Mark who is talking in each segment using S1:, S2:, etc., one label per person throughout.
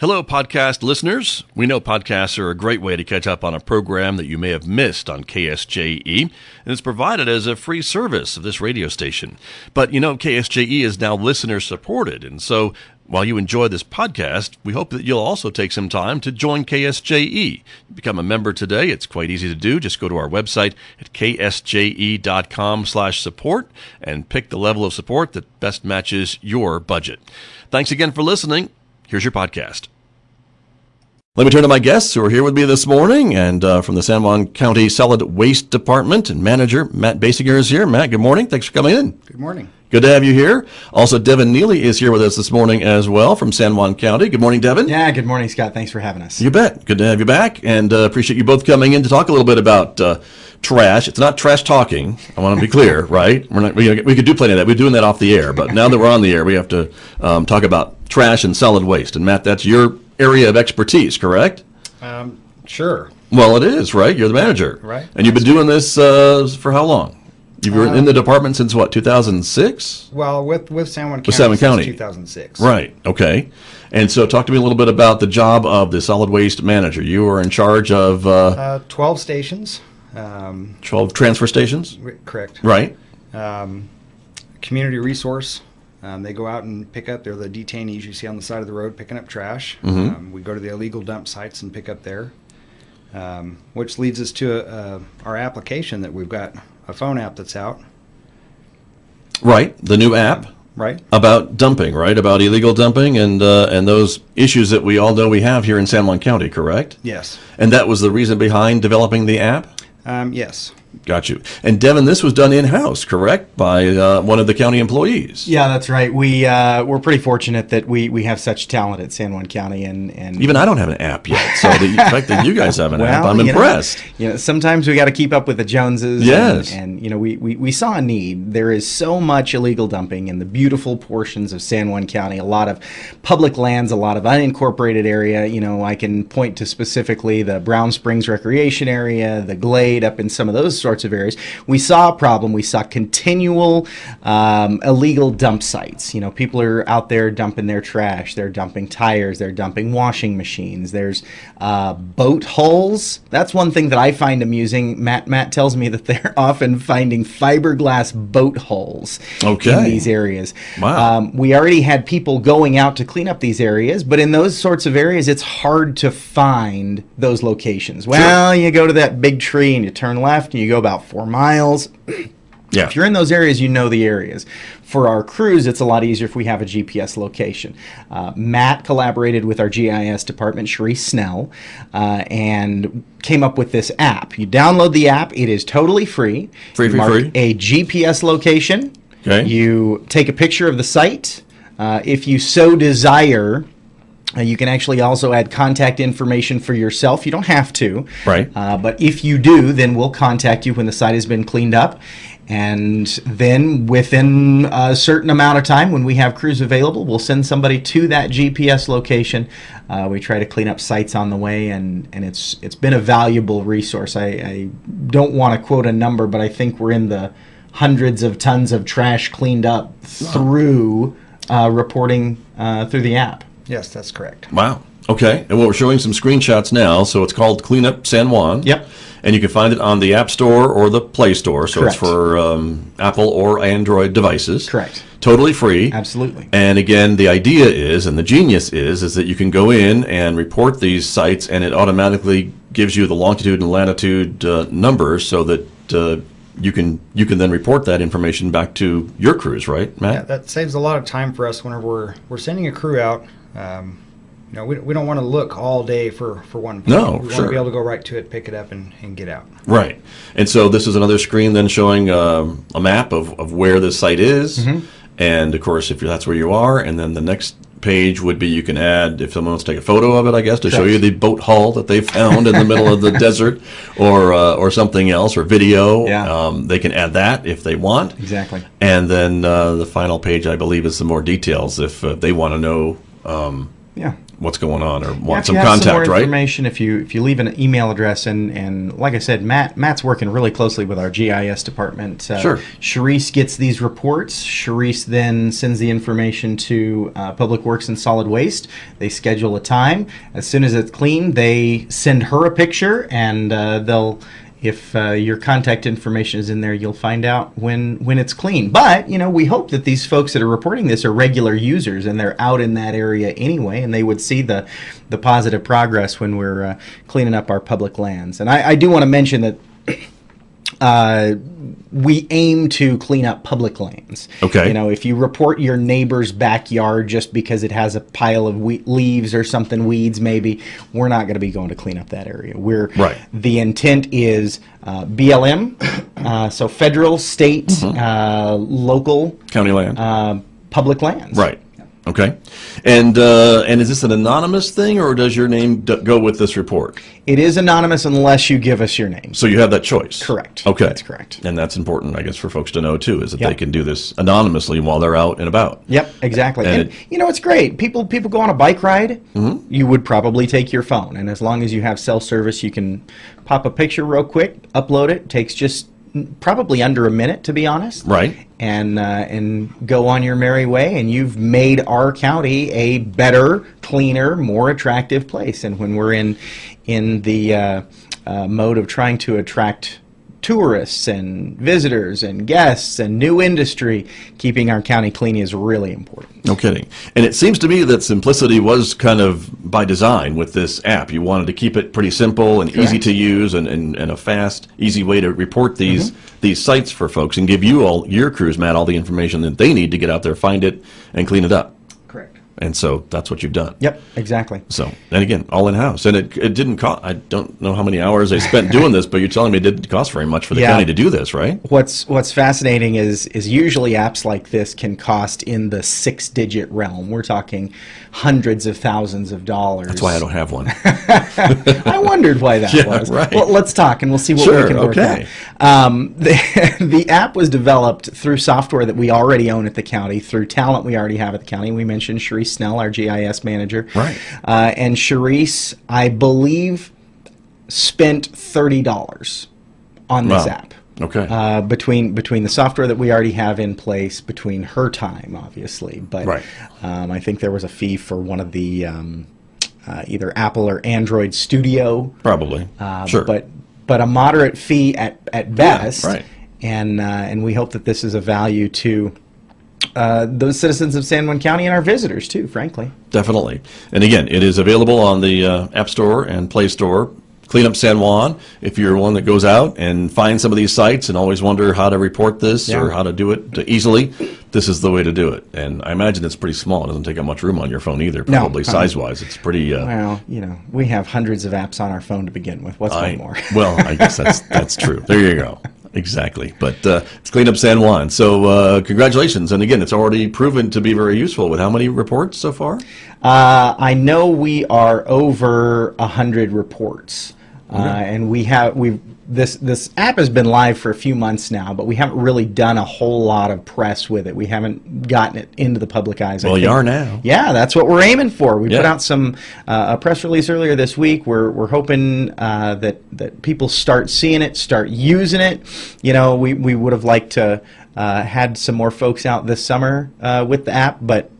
S1: Hello, podcast listeners. We know podcasts are a great way to catch up on a program that you may have missed on KSJE, and it's provided as a free service of this radio station. But, you know, KSJE is now listener-supported, and so while you enjoy this podcast, we hope that you'll also take some time to join KSJE. Become a member today. It's quite easy to do. Just go to our website at ksje.com/support and pick the level of support that best matches your budget. Thanks again for listening. Here's your podcast. Let me turn to my guests who are here with me this morning, and from the San Juan County Solid Waste Department, and Manager Matt Basinger is here. Matt, good morning. Thanks for coming in.
S2: Good morning.
S1: Good to have you here. Also, Devin Neeley is here with us this morning as well from San Juan County. Good morning, Devin.
S2: Yeah, good morning, Scott. Thanks for having us.
S1: You bet. Good to have you back, and appreciate you both coming in to talk a little bit about trash. It's not trash talking. I want to be clear, right? We could do plenty of that. We're doing that off the air, but now that we're on the air, we have to talk about trash and solid waste. And Matt, that's your area of expertise, correct?
S2: Sure.
S1: Well, it is, right? You're the manager.
S2: Right.
S1: And you've been doing this for how long? You've been in the department since what, 2006?
S2: Well, with San Juan County,
S1: With San Juan County.
S2: Since 2006.
S1: Right, okay. And so talk to me a little bit about the job of the solid waste manager. You are in charge of
S2: 12 stations.
S1: 12 transfer stations?
S2: Correct.
S1: Right.
S2: Community resource. They go out and pick up. They're the detainees you see on the side of the road picking up trash.
S1: Mm-hmm.
S2: We go to the illegal dump sites and pick up there, which leads us to our application that we've got a phone app that's out.
S1: Right, the new app.
S2: Right.
S1: About dumping, right? About illegal dumping and those issues that we all know we have here in San Juan County, correct?
S2: Yes.
S1: And that was the reason behind developing the app?
S2: Yes.
S1: Got you. And Devin, this was done in-house, correct? By one of the county employees.
S3: Yeah, that's right. We're pretty fortunate that we have such talent at San Juan County, and
S1: Even I don't have an app yet, so the fact that you guys have an app, I'm impressed.
S3: Sometimes we got to keep up with the Joneses.
S1: Yes.
S3: And we saw a need. There is so much illegal dumping in the beautiful portions of San Juan County, a lot of public lands, a lot of unincorporated area. I can point to specifically the Brown Springs Recreation Area, the Glade, up in some of those sorts of areas. We saw a problem. We saw continual illegal dump sites. People are out there dumping their trash. They're dumping tires. They're dumping washing machines. There's boat hulls. That's one thing that I find amusing. Matt tells me that they're often finding fiberglass boat hulls in these areas.
S1: Wow.
S3: We already had people going out to clean up these areas, but in those sorts of areas, it's hard to find those locations. Well,
S1: Sure.
S3: You go to that big tree and you turn left and you go about 4 miles.
S1: Yeah.
S3: If you're in those areas, you know the areas. For our crews, it's a lot easier if we have a GPS location. Matt collaborated with our GIS department, Sharice Snell, and came up with this app. You download the app. It is totally free.
S1: Free.
S3: A GPS location.
S1: Okay.
S3: You take a picture of the site. If you so desire, you can actually also add contact information for yourself. You don't have to.
S1: Right.
S3: But if you do, then we'll contact you when the site has been cleaned up. And then within a certain amount of time, when we have crews available, we'll send somebody to that GPS location. We try to clean up sites on the way, and it's been a valuable resource. I don't want to quote a number, but I think we're in the hundreds of tons of trash cleaned up through reporting through the app.
S2: Yes, that's correct.
S1: Wow. Okay. And we're showing some screenshots now. So it's called Cleanup San Juan.
S3: Yep.
S1: And you can find it on the App Store or the Play Store. So
S3: Correct.
S1: It's for Apple or Android devices.
S3: Correct.
S1: Totally free.
S3: Absolutely.
S1: And again, the idea is, and the genius is that you can go in and report these sites, and it automatically gives you the longitude and latitude numbers, so that you can then report that information back to your crews, right, Matt?
S2: Yeah, that saves a lot of time for us whenever we're sending a crew out. We don't want to look all day for one point.
S1: No,
S2: we
S1: sure.
S2: want to be able to go right to it, pick it up, and get out.
S1: Right. And so this is another screen then showing a map of where this site is.
S3: Mm-hmm.
S1: And, of course, if that's where you are, and then the next page would be you can add, if someone wants to take a photo of it, I guess, to show you the boat hull that they found in the middle of the desert, or something else, or video.
S3: Yeah.
S1: They can add that if they want.
S3: Exactly.
S1: And then the final page, I believe, is some more details if they want to know what's going on or
S3: Yeah,
S1: want
S3: if
S1: some
S3: you have
S1: contact,
S3: some more
S1: right?
S3: information, if you leave an email address, and like I said, Matt's working really closely with our GIS department.
S1: Sure.
S3: Charisse gets these reports. Charisse then sends the information to Public Works and Solid Waste. They schedule a time. As soon as it's clean, they send her a picture, and they'll. If your contact information is in there, you'll find out when it's clean. But, we hope that these folks that are reporting this are regular users and they're out in that area anyway, and they would see the positive progress when we're cleaning up our public lands. And I do want to mention that we aim to clean up public lands.
S1: Okay.
S3: If you report your neighbor's backyard just because it has a pile of leaves or something, weeds maybe, we're not going to be going to clean up that area.
S1: Right.
S3: The intent is BLM, so federal, state, local,
S1: County land.
S3: public lands.
S1: Right. Okay. And is this an anonymous thing, or does your name go with this report?
S3: It is anonymous unless you give us your name.
S1: So you have that choice.
S3: Correct.
S1: Okay.
S3: That's correct.
S1: And that's important, I guess, for folks to know, too, is that
S3: Yep.
S1: they can do this anonymously while they're out and about.
S3: Yep, exactly.
S1: And
S3: And it's great. People go on a bike ride, you would probably take your phone. And as long as you have cell service, you can pop a picture real quick, upload it. Takes just probably under a minute, to be honest.
S1: Right.
S3: And go on your merry way, and you've made our county a better, cleaner, more attractive place. And when we're in the mode of trying to attract tourists and visitors and guests and new industry, keeping our county clean is really important.
S1: No kidding. And it seems to me that simplicity was kind of by design with this app. You wanted to keep it pretty simple and easy
S3: Correct.
S1: to use and a fast, easy way to report these sites for folks and give you all, your crews, Matt, all the information that they need to get out there, find it, and clean it up.
S2: Correct.
S1: And so that's what you've done.
S3: Yep, exactly.
S1: So, and again, all in-house. And it didn't cost, I don't know how many hours they spent doing this, but you're telling me it didn't cost very much for the
S3: Yeah.
S1: county to do this, right?
S3: What's fascinating is usually apps like this can cost in the 6-digit realm. We're talking hundreds of thousands of dollars.
S1: That's why I don't have one.
S3: I wondered why that
S1: Yeah,
S3: was.
S1: right.
S3: Well, let's talk and we'll see what
S1: Sure,
S3: we can work
S1: okay.
S3: out. The app was developed through software that we already own at the county, through talent we already have at the county. We mentioned Charisse Snell, our GIS manager.
S1: Right.
S3: And Charisse, I believe, spent $30 on this
S1: Wow.
S3: app.
S1: Okay.
S3: Between the software that we already have in place, between her time, obviously, but
S1: Right.
S3: I think there was a fee for one of the either Apple or Android Studio,
S1: Probably. Sure.
S3: but a moderate fee at best,
S1: right.
S3: And we hope that this is a value to those citizens of San Juan County and our visitors too, frankly.
S1: Definitely. And again, it is available on the App Store and Play Store. Clean Up San Juan. If you're one that goes out and finds some of these sites and always wonder how to report this or how to do it easily, this is the way to do it. And I imagine it's pretty small. It doesn't take up much room on your phone either, probably size-wise. It's pretty...
S3: Well, we have hundreds of apps on our phone to begin with. What's one more?
S1: Well, I guess that's true. There you go. Exactly. But it's Clean Up San Juan. So congratulations. And again, it's already proven to be very useful. With how many reports so far?
S3: I know we are over 100 reports. And this app has been live for a few months now, but we haven't really done a whole lot of press with it. We haven't gotten it into the public eyes.
S1: Well, you are now.
S3: Yeah, that's what we're aiming for. We
S1: Yeah.
S3: put out some a press release earlier this week. We're hoping that people start seeing it, start using it. We would have liked to had some more folks out this summer with the app, but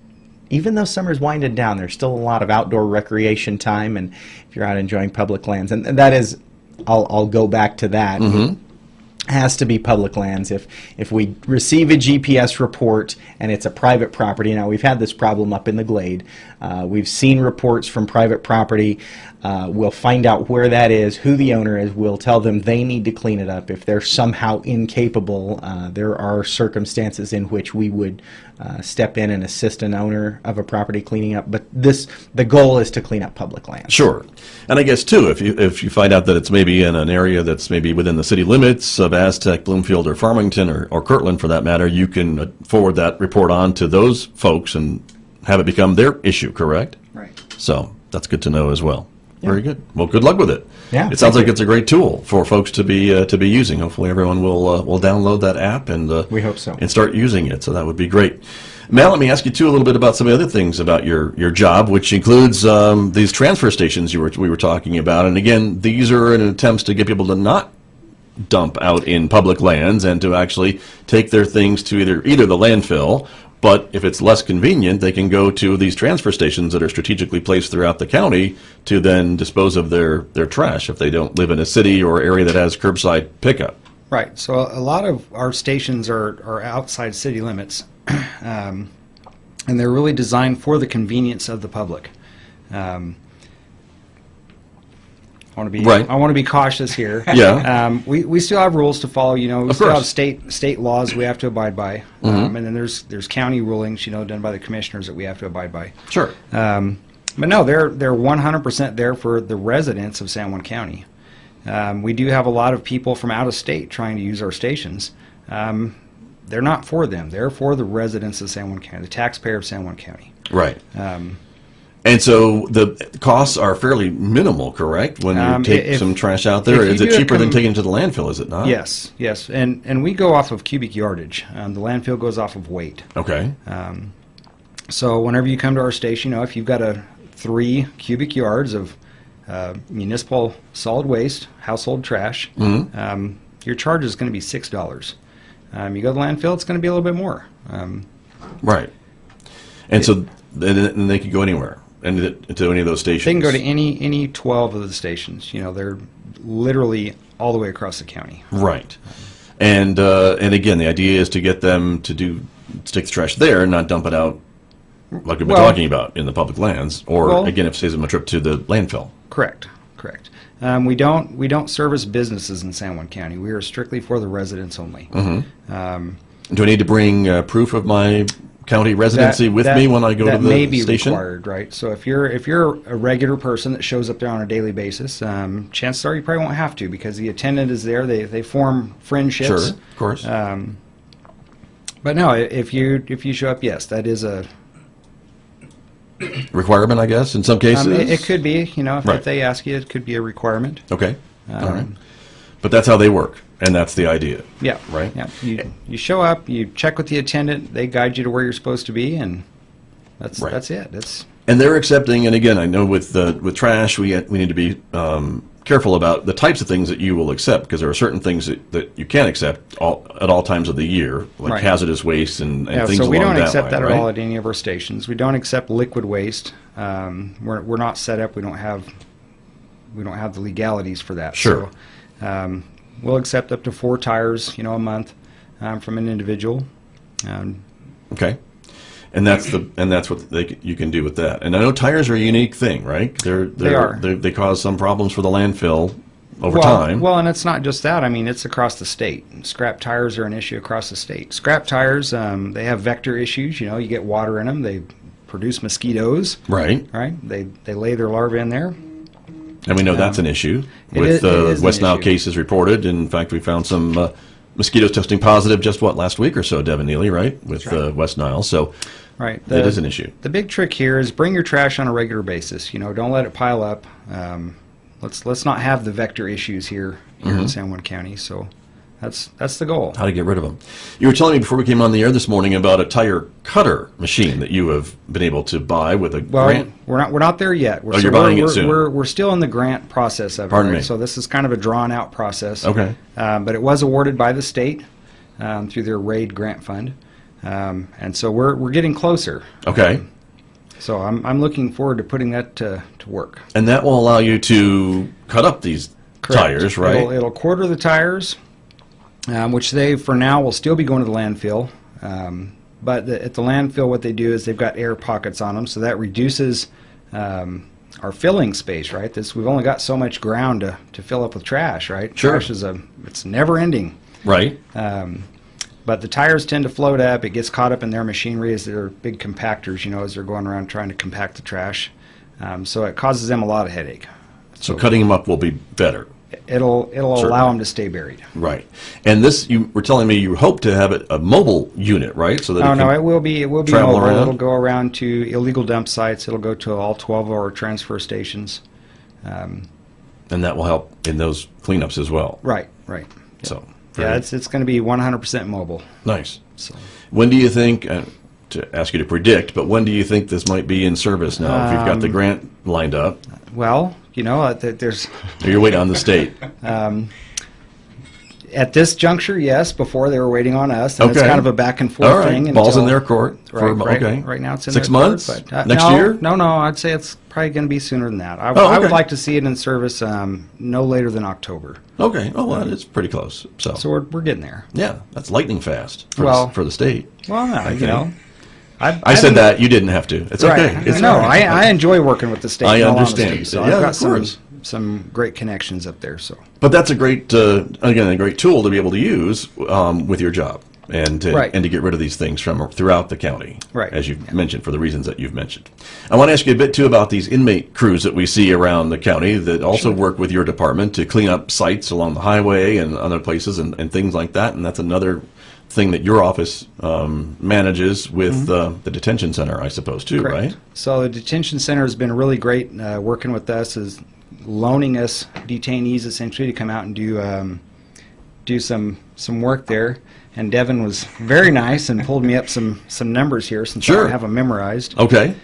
S3: even though summer's winding down, there's still a lot of outdoor recreation time, and if you're out enjoying public lands, and that is, I'll go back to that. It has to be public lands. If we receive a GPS report and it's a private property, now we've had this problem up in the Glade. We've seen reports from private property. We'll find out where that is, who the owner is. We'll tell them they need to clean it up. If they're somehow incapable, there are circumstances in which we would step in and assist an owner of a property cleaning up. But the goal is to clean up public land.
S1: Sure. And I guess, too, if you find out that it's maybe in an area that's maybe within the city limits of Aztec, Bloomfield, or Farmington, or Kirtland, for that matter, you can forward that report on to those folks and have it become their issue, correct?
S2: Right.
S1: So that's good to know as well. Very good. Well, good luck with it.
S3: Yeah,
S1: it sounds
S3: thank
S1: like it's a great tool for folks to be using. Hopefully, everyone will download that app and
S3: we hope so,
S1: and start using it. So that would be great. Matt, let me ask you too a little bit about some of the other things about your job, which includes these transfer stations we were talking about. And again, these are an attempts to get people to not dump out in public lands and to actually take their things to either the landfill, but if it's less convenient, they can go to these transfer stations that are strategically placed throughout the county to then dispose of their trash if they don't live in a city or area that has curbside pickup.
S2: Right. So a lot of our stations are outside city limits, and they're really designed for the convenience of the public. I want to be cautious here.
S1: Yeah.
S2: We still have rules to follow. We
S1: Of
S2: still
S1: course.
S2: have state laws we have to abide by, and then there's county rulings, done by the commissioners that we have to abide by.
S1: Sure.
S2: But no, they're 100% there for the residents of San Juan County. We do have a lot of people from out of state trying to use our stations. They're not for them. They're for the residents of San Juan County, the taxpayer of San Juan County.
S1: Right. And so the costs are fairly minimal, correct? When you take some trash out there, is it cheaper than taking it to the landfill? Is it not?
S2: Yes, and we go off of cubic yardage. The landfill goes off of weight.
S1: Okay.
S2: So whenever you come to our station, if you've got 3 cubic yards of municipal solid waste, household trash, your charge is going to be $6. You go to the landfill, it's going to be a little bit more.
S1: Right. And so then they could go anywhere. And to any of those stations?
S2: They can go to any 12 of the stations. They're literally all the way across the county.
S1: Right. And again, the idea is to get them to stick the trash there and not dump it out like we've been talking about in the public lands, or again, if it saves them a trip to the landfill.
S2: Correct. We don't service businesses in San Juan County. We are strictly for the residents only.
S1: Do I need to bring proof of my county residency with me when I go to the station? That may be
S2: required, right? So if you're a regular person that shows up there on a daily basis, chances are you probably won't have to, because the attendant is there. They form friendships.
S1: Sure, of course.
S2: But no, if you show up, yes, that is a
S1: requirement, I guess, in some cases.
S2: It could be, if
S1: Right.
S2: they ask you, it could be a requirement.
S1: Okay. All right. But that's how they work, and that's the idea.
S2: Yeah.
S1: Right?
S2: Yeah. You show up, you check with the attendant, they guide you to where you're supposed to be, and that's it.
S1: And they're accepting, and again, I know with trash, we need to be careful about the types of things that you will accept, because there are certain things that you can't accept at all times of the year, like
S2: Right.
S1: hazardous waste and things along that line.
S2: So we don't accept that at
S1: right?
S2: all at any of our stations. We don't accept liquid waste. We're not set up. We don't have the legalities for that.
S1: Sure.
S2: So, we'll accept up to 4 tires, a month, from an individual.
S1: Okay. And that's what you can do with that. And I know tires are a unique thing, right?
S2: They are.
S1: They cause some problems for the landfill over time.
S2: Well, and it's not just that. I mean, it's across the state. Scrap tires are an issue across the state. Scrap tires, they have vector issues. You get water in them. They produce mosquitoes.
S1: Right.
S2: Right. They lay their larvae in there.
S1: And we know that's an issue with
S2: it is an
S1: West Nile
S2: issue.
S1: cases reported. In fact, we found some mosquitoes testing positive just last week or so, Devin, Neeley, right? With West Nile. So
S2: Right.
S1: it is an issue.
S2: The big trick here is bring your trash on a regular basis. Don't let it pile up. Let's not have the vector issues here in San Juan County. So that's the goal.
S1: How to get rid of them. You were telling me before we came on the air this morning about a tire cutter machine that you have been able to buy with a grant.
S2: We're not there yet.
S1: You're buying it soon.
S2: We're still in the grant process of it.
S1: Pardon
S2: right?
S1: me.
S2: So this is kind of a drawn out process.
S1: Okay.
S2: But it was awarded by the state through their RAID grant fund, and so we're getting closer.
S1: Okay.
S2: So I'm looking forward to putting that to work.
S1: And that will allow you to cut up these
S2: Correct.
S1: tires, right?
S2: It'll quarter the tires, which they, for now, will still be going to the landfill. But at the landfill, what they do is they've got air pockets on them, so that reduces our filling space, right? We've only got so much ground to fill up with trash, right?
S1: Sure.
S2: Trash it's never ending.
S1: Right.
S2: But the tires tend to float up. It gets caught up in their machinery as they're big compactors, as they're going around trying to compact the trash. So it causes them a lot of headache.
S1: So cutting them up will be better.
S2: It'll
S1: Certainly.
S2: allow them to stay buried.
S1: Right. And this, you were telling me you hope to have it a mobile unit, right? So that
S2: It will be
S1: travel
S2: mobile.
S1: around?
S2: It'll go around to illegal dump sites. It'll go to all 12 of our transfer stations.
S1: And that will help in those cleanups as well.
S2: Right.
S1: So
S2: Yeah, it's going to be 100% mobile.
S1: nice.
S2: So
S1: When do you think, to ask you to predict, but when do you think this might be in service now? If you've got the grant lined up,
S2: Well, there's
S1: or you're waiting on the state.
S2: at this juncture, yes. Before they were waiting on us, and it's
S1: Okay.
S2: kind of a back and forth
S1: All right,
S2: thing.
S1: ball's in
S2: until-
S1: their court.
S2: Right now, it's in
S1: 6
S2: their court,
S1: months?
S2: but,
S1: Next
S2: no,
S1: year?
S2: No, I'd say it's probably going to be sooner than that. I
S1: okay.
S2: would like to see it in service no later than October.
S1: Okay. Oh, well, it's pretty close. So,
S2: So we're getting there.
S1: yeah, that's lightning fast for,
S2: Well-
S1: for the state.
S2: Well, no,
S1: Okay.
S2: I
S1: I said that. You didn't have to. It's
S2: Right.
S1: okay. It's
S2: no,
S1: all right.
S2: I enjoy working with the state.
S1: I
S2: in all
S1: understand.
S2: honesty, so
S1: Yeah,
S2: I've got
S1: of course.
S2: some great connections up there. So
S1: But that's a great, again, a great tool to be able to use with your job and to,
S2: Right.
S1: and to get rid of these things from throughout the county,
S2: Right.
S1: as you've mentioned, for the reasons that you've mentioned. I want to ask you a bit, too, about these inmate crews that we see around the county that also work with your department to clean up sites along the highway and other places and things like that, and that's another thing that your office manages with the detention center, I suppose, too,
S2: Correct.
S1: right?
S2: So the detention center has been really great working with us, is loaning us detainees essentially to come out and do some work there. And Devin was very nice and pulled me up some numbers here since I
S1: Sure.
S2: don't have them memorized.
S1: Okay,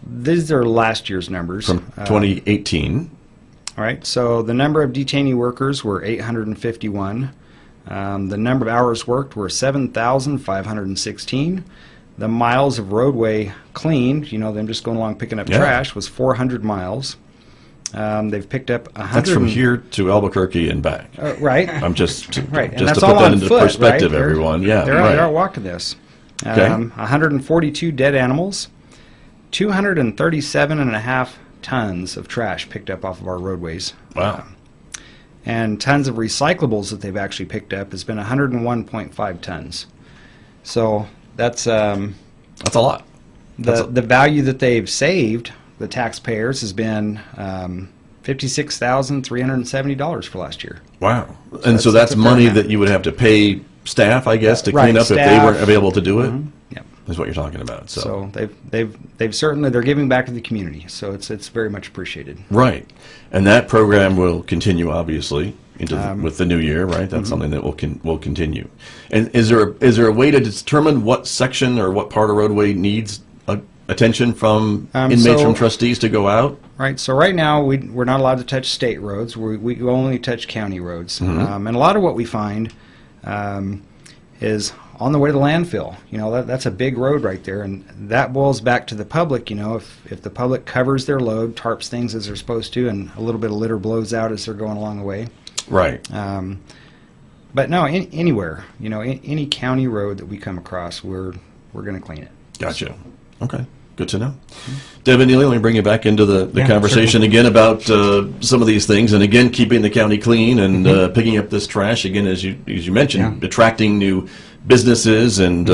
S2: These are last year's numbers.
S1: from 2018.
S2: All right, so the number of detainee workers were 851. The number of hours worked were 7,516. The miles of roadway cleaned, them just going along picking up
S1: Yeah.
S2: trash, was 400 miles. They've picked up 100.
S1: That's from here to Albuquerque and back.
S2: Right.
S1: I'm just
S2: Right, and
S1: just
S2: that's
S1: to put
S2: all
S1: that
S2: on
S1: into
S2: foot,
S1: perspective,
S2: right?
S1: everyone. Yeah,
S2: They're
S1: right.
S2: out walking this.
S1: Okay.
S2: 142 dead animals, 237 and a half tons of trash picked up off of our roadways.
S1: Wow.
S2: And tons of recyclables that they've actually picked up has been 101.5 tons. So that's
S1: That's a lot.
S2: the value that they've saved the taxpayers has been $56,370 for last year.
S1: Wow. And so
S2: that's
S1: that's
S2: a fair
S1: money
S2: amount.
S1: that you would have to pay staff, I guess, to
S2: Right,
S1: clean up if they
S2: staff.
S1: weren't available to do it.
S2: Yep.
S1: Is what you're talking about.
S2: So they've certainly, they're giving back to the community. So it's very much appreciated.
S1: Right. And that program will continue, obviously, into with the new year, right? That's something that will continue. And is there a way to determine what section or what part of roadway needs attention from inmates,
S2: so-
S1: from trustees to go out?
S2: Right. So right now we're not allowed to touch state roads. We only touch county roads. And a lot of what we find is on the way to the landfill. That's a big road right there, and that boils back to the public. If the public covers their load, tarps things as they're supposed to, and a little bit of litter blows out as they're going along the way.
S1: Right.
S2: But no, anywhere, any county road that we come across, we're going to clean it.
S1: Gotcha. Okay. Good to know. Devin, Neeley, let me bring you back into the
S3: Yeah,
S1: conversation again about some of these things, and again, keeping the county clean and picking up this trash, again, as you mentioned, attracting new businesses and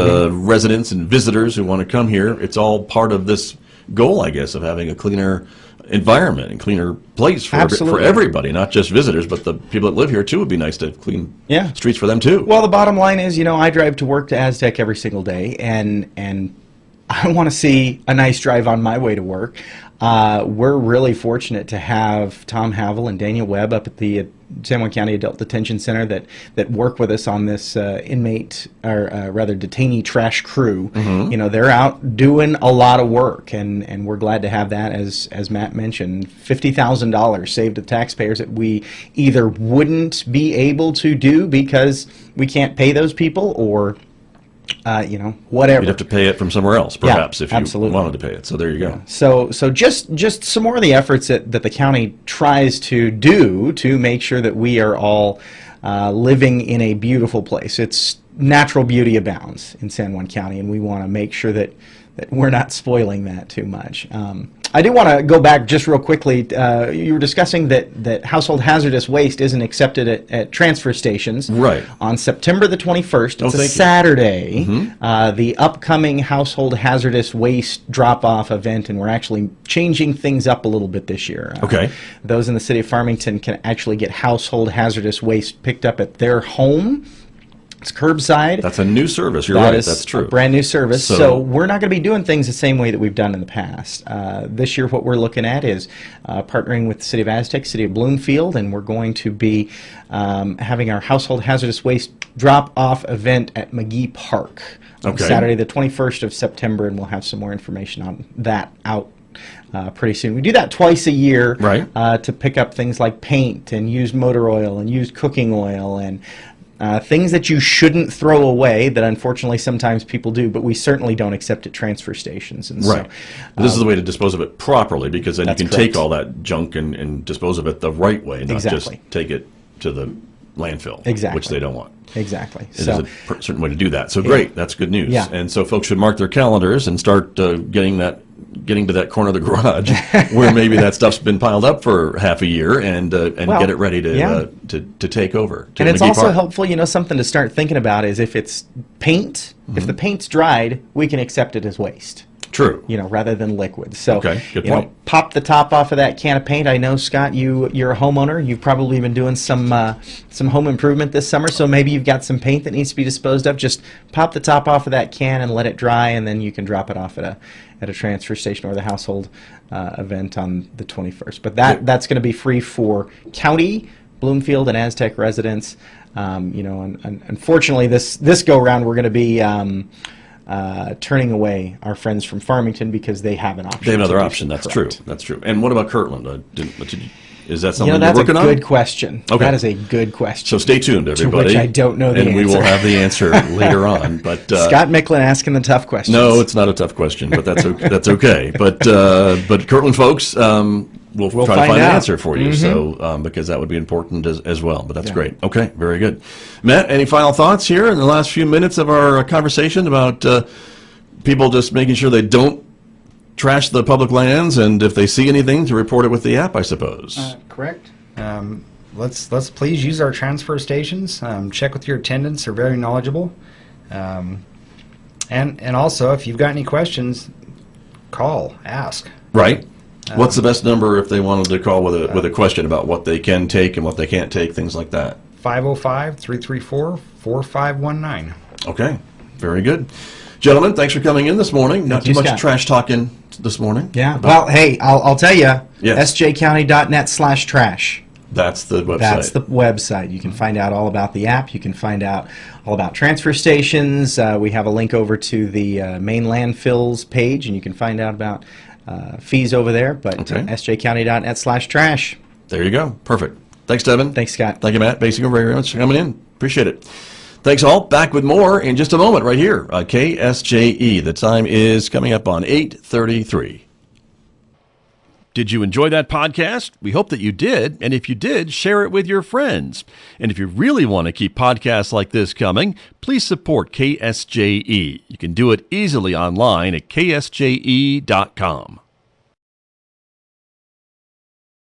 S1: residents and visitors who want to come here. It's all part of this goal, I guess, of having a cleaner environment and cleaner place for
S3: Absolutely.
S1: everybody, not just visitors, but the people that live here, too, would be nice to clean
S3: Yeah.
S1: streets for them, too.
S3: Well, the bottom line is, I drive to work to Aztec every single day, and I want to see a nice drive on my way to work. We're really fortunate to have Tom Havel and Daniel Webb up at the San Juan County Adult Detention Center that work with us on this detainee trash crew. They're out doing a lot of work, and we're glad to have that. As Matt mentioned, $50,000 saved to taxpayers that we either wouldn't be able to do because we can't pay those people, or whatever.
S1: You'd have to pay it from somewhere else, perhaps, if you
S3: absolutely.
S1: wanted to pay it. So there you go.
S3: So just some more of the efforts that the county tries to do to make sure that we are all living in a beautiful place. It's natural beauty abounds in San Juan County, and we want to make sure that we're not spoiling that too much. I do want to go back just real quickly. You were discussing that household hazardous waste isn't accepted at transfer stations.
S1: Right.
S3: On September the 21st, it's a
S1: thank you.
S3: Saturday, the upcoming household hazardous waste drop-off event, and we're actually changing things up a little bit this year.
S1: Okay.
S3: Those in the city of Farmington can actually get household hazardous waste picked up at their home. It's curbside.
S1: That's a new service. You're
S3: That
S1: right.
S3: is
S1: That's true.
S3: a brand new service.
S1: So-
S3: So we're not going to be doing things the same way that we've done in the past. This year, what we're looking at is partnering with the City of Aztec, City of Bloomfield, and we're going to be having our household hazardous waste drop-off event at McGee Park on
S1: Okay.
S3: Saturday, the 21st of September, and we'll have some more information on that out pretty soon. We do that twice a year,
S1: Right.
S3: To pick up things like paint and used motor oil and used cooking oil and things that you shouldn't throw away that unfortunately sometimes people do, but we certainly don't accept at transfer stations. And
S1: Right.
S3: So,
S1: This is the way to dispose of it properly, because then you
S3: That's
S1: can
S3: correct.
S1: take all that junk and dispose of it the right way, not
S3: Exactly.
S1: just take it to the landfill,
S3: Exactly.
S1: which they don't want.
S3: exactly.
S1: It
S3: So,
S1: is a certain way to do that. So great, that's good news.
S3: Yeah.
S1: And so folks should mark their calendars and start getting to that corner of the garage where maybe that stuff's been piled up for half a year, and
S3: Well,
S1: get it ready to
S3: yeah.
S1: to take over. To
S3: and it's
S1: McGee
S3: also
S1: Park.
S3: helpful, something to start thinking about is if it's paint, if the paint's dried, we can accept it as waste.
S1: True.
S3: Rather than liquid. So,
S1: Okay, good point.
S3: Pop the top off of that can of paint. I know, Scott, you're a homeowner. You've probably been doing some home improvement this summer, so maybe you've got some paint that needs to be disposed of. Just pop the top off of that can and let it dry, and then you can drop it off at a transfer station or the household event on the 21st. But that's going to be free for county, Bloomfield, and Aztec residents. And unfortunately, this go round we're going to be turning away our friends from Farmington because they have an option.
S1: They have another
S3: to do
S1: option.
S3: so.
S1: That's
S3: Correct.
S1: true. That's true. And what about Kirtland? Is that something
S3: That's
S1: you're working
S3: a
S1: on?
S3: good question.
S1: Okay.
S3: That is a good question.
S1: So stay tuned, everybody.
S3: which I don't know the
S1: and we will
S3: answer.
S1: have the answer later on. But
S3: Scott Michlin asking the tough questions.
S1: no, it's not a tough question, but that's okay. That's okay. But Kirtland folks, we'll try to
S3: find
S1: find an
S3: out.
S1: answer for you. So because that would be important as well. But that's
S3: Yeah.
S1: great. Okay, very good. Matt, any final thoughts here in the last few minutes of our conversation about people just making sure they don't trash the public lands, and if they see anything, to report it with the app, I suppose.
S2: Correct. Let's please use our transfer stations. Check with your attendants; they're very knowledgeable. And also, if you've got any questions, call, ask.
S1: Right. What's the best number if they wanted to call with a question about what they can take and what they can't take, things like that?
S2: 505-334-4519.
S1: Okay. Very good. Gentlemen, thanks for coming in this morning. Not too
S3: you,
S1: much
S3: Scott.
S1: trash talking this morning.
S3: Yeah. Well, hey, I'll tell you.
S1: Yes.
S3: sjcounty.net/trash.
S1: That's the website.
S3: That's the website. You can find out all about the app. You can find out all about transfer stations. We have a link over to the main landfills page, and you can find out about fees over there. But
S1: Okay.
S3: sjcounty.net/trash.
S1: There you go. Perfect. Thanks, Devin.
S3: Thanks, Scott.
S1: Thank you, Matt. Basinger, very much for coming in. Appreciate it. Thanks all. Back with more in just a moment right here on KSJE. The time is coming up on 8:33. Did you enjoy that podcast? We hope that you did. And if you did, share it with your friends. And if you really want to keep podcasts like this coming, please support KSJE. You can do it easily online at ksje.com.